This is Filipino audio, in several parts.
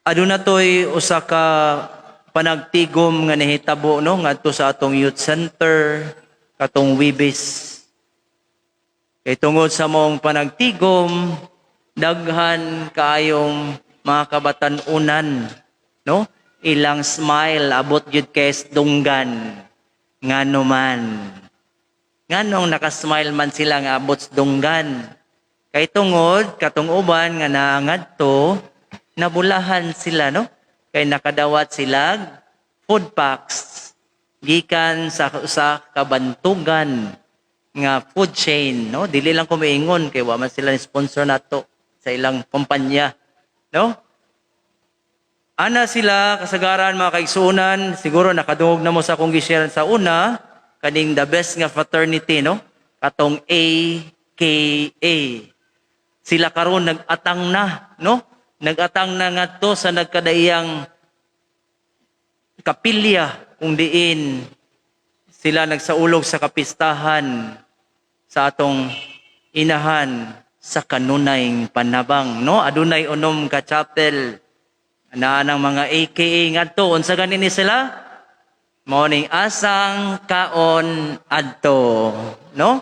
Aduna toy usa ka panagtigom nga nahitabo no ngadto sa atong youth center katong Wibis. Kay tungod sa mong panagtigom, daghan kaayong mga kabatan-unan, no? Ilang smile abot gyud kay dunggan. Ngano man. Nganong nakasmile man sila nga abot dunggan. Kay tungod katong uban nga naangadto, nabulahan sila, no? Kay nakadawat sila food packs gikan sa usa ka bantugan nga food chain, no? Dili lang ko maingon kay wa man sila ni sponsor nato sa ilang kumpanya, no? Ana sila kasagaran mga kaigsuonan, siguro nakadungog na mo sa akong gi-share sa una, kaning the best nga fraternity, no? Katong AKA. Sila karon nag-atang na, no? Nag-atang na ngadto sa nagkadaiyang kapilya kung diin sila nagsaulog sa kapistahan sa atong inahan sa kanunayng panabang, no? Adunay unom ka chapel na ng mga AKA ngadto unsa ganin ni sila? Morning asang kaon adto, no?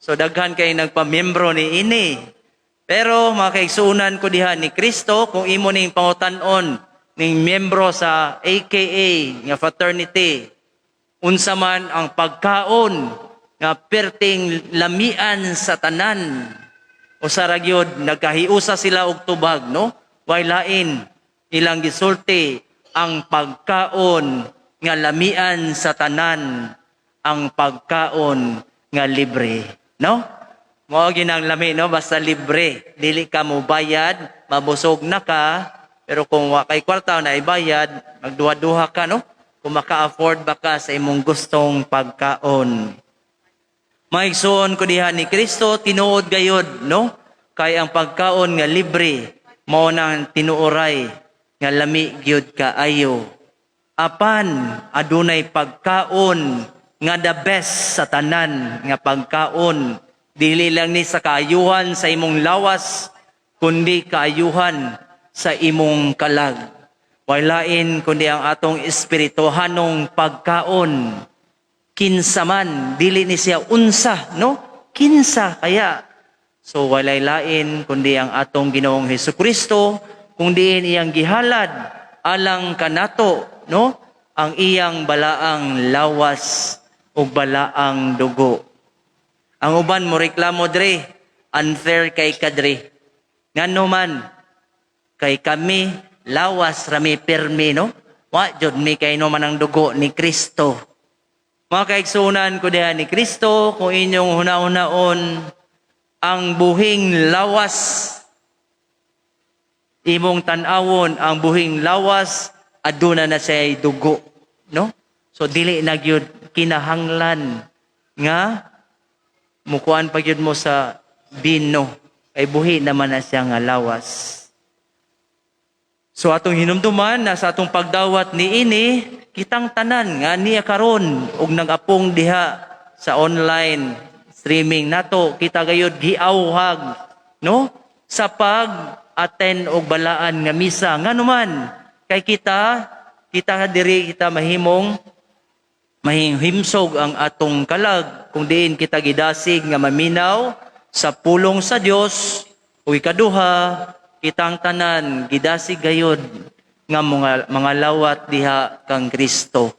So daghan kay nagpamiyembro ni ini. Pero mga kaigsuunan ko diha ni Kristo, kung imo ning pangutan-on ning miyembro sa AKA nga fraternity, unsa man ang pagkaon nga perting lamian sa tanan o sa ragyod nagkahiusa sila og tubag, no? Way lain ilang gisulti ang pagkaon nga lamian sa tanan, ang pagkaon nga libre, no? Mao ginang lami, no? Basta libre, dili ka mo bayad, mabusog na ka, pero kung wa kay kwarta na ibayad, magduha-duha ka, no? Kung maka-afford ba ka sa imong gustong pagkaon. Maigsoon ko diha ni Kristo, tinuod gayod, no? Kay ang pagkaon nga libre, mao nang tinuoray nga lami gyud kaayo. Apan adunay pagkaon nga the best sa tanan nga pagkaon, dili lang ni sa kaayuhan sa imong lawas, kundi kaayuhan sa imong kalag. Walain kundi ang atong espirituhanong pagkaon. Kinsa man, dili ni siya unsa, no? Kinsa kaya. So walay lain kundi ang atong Ginoong Hesukristo, kung diin iyang gihalad alang kanato, no? Ang iyang balaang lawas ug balaang dugo. Ang uban mo reklamo dre, unfair kay kadre. Ngano man kay kami lawas rami permi, no? Wa jud mi kay no man ang dugo ni Kristo. Mga kaigsunan ko diha ni Kristo, kung inyong hunaon ang buhing lawas, imong tan-awon ang buhing lawas, aduna na say dugo, no? So dili na gyud kinahanglan nga mukuan pa gyud mo sa bino, kay buhi naman na siya nga lawas. So atong hinumduman na sa atong pagdawat ni ini, kitang tanan nga niya karon og nag-apong diha sa online streaming nato, kita gayud giawhag, no? Sa pag-attend og balaan nga misa. Ngano man kay kita diri kita mahimong mahimsog ang atong kalag kung diin kita gidasig nga maminaw sa pulong sa Dios. O ikaduha, kitang tanan gidasig gayud nga mga lawat diha kang Kristo.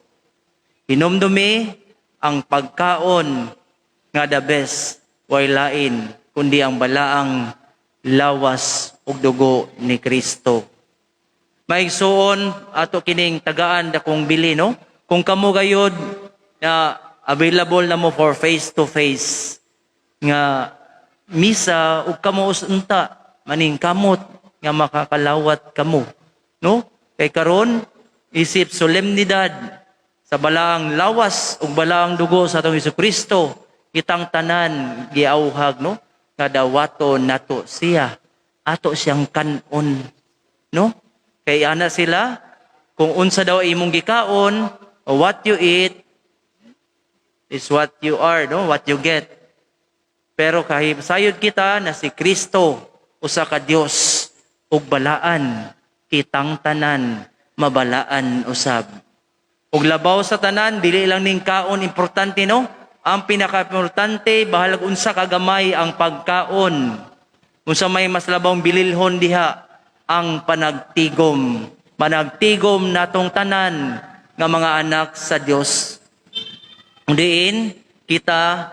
Hinumdumi ang pagkaon nga the best, way lain kundi ang balaang lawas ug dugo ni Kristo. Maigsuon ato kining tagaan dakong bili, no? Kung kamo gayud na available na mo for face to face nga misa ug kamo unta maning kamot nga makakalawat kamo, no? Kay karon isip solemnidad sa balaang lawas ug balaang dugo sa atong Hesukristo, kitang tanan giawhag, no? Nga dawaton nato siya, ato siyang kanon, no? Kay ana sila kung unsa daw imong gikaon, what you eat is what you are, no? What you get. Pero kahit sayod kita na si Kristo, usa ka Dios ug balaan, kitang tanan mabalaan usab. Ug labaw sa tanan dili lang ning kaon importante no. Ang pinaka-importante bahalag unsa kagamay ang pagkaon. Unsa may mas labawng bililhon diha ang panagtigom. Panagtigom natong tanan nga mga anak sa Dios. Diin kita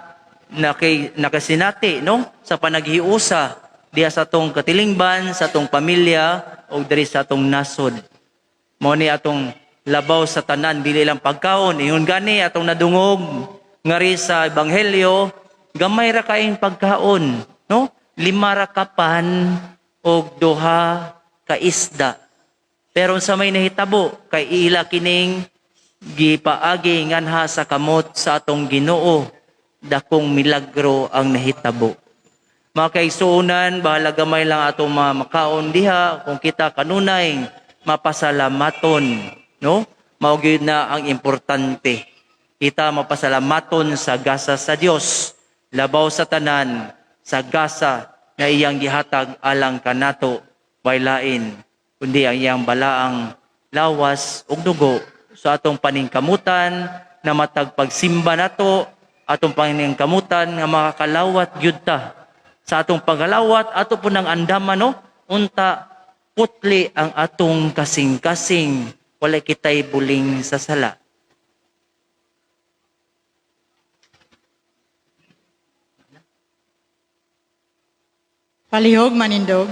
nakasinati no sa panaghiusa diha sa atong katilingban, sa atong pamilya o diri sa atong nasod. Mao ni atong labaw sa tanan dili lang pagkaon. Ingon gani atong nadungog ngari sa ebanghelyo, gamay ra kaayong pagkaon, no? 5 ra ka pan og 2 ka isda. Pero sa may nahitabo kay ila kining gipaagi nganha sa kamot sa atong Ginoo, dakong milagro ang nahitabo. Mga kaigsuonan, bahala gamay lang atong makaon diha kung kita kanunay mapasalamaton, no? Mao gyud na ang importante. Kita mapasalamaton sa gasa sa Dios, labaw sa tanan sa gasa na iyang gihatag alang kanato, way lain kundi ang iyang balaang lawas ug dugo sa atong paningkamutan na matag pagsimba nato, atong paningkamutan nga makakalawat gyud ta sa atong paghalawat ato po ng andaman no, unta putli ang atong kasing-kasing, walay kitay buling sa sala. Palihog manindog.